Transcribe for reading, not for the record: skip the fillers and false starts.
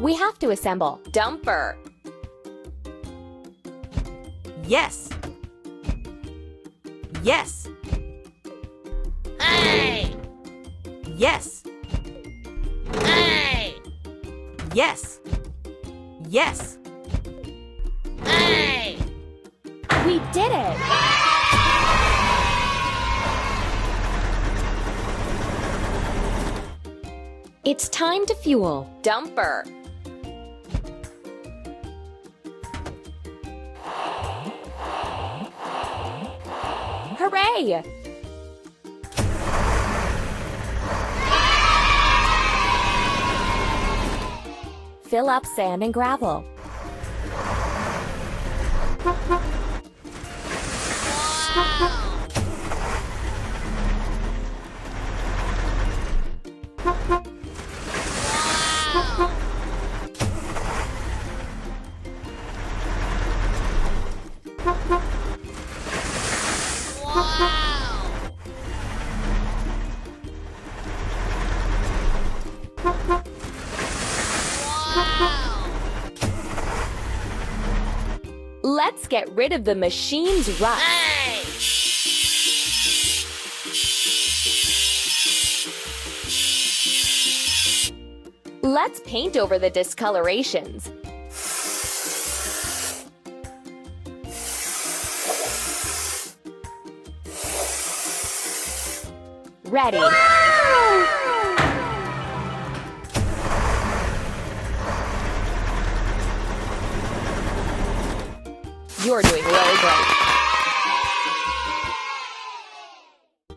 We have to assemble. Dumper. Yes. Yes. Hey! Yes. Hey! Yes. Yes. Hey! We did it! It's time to fuel. Dumper. Hooray! Fill up sand and gravel. Let's get rid of the machine's rust. Hey! Let's paint over the discolorations. Ready. You're doing really great.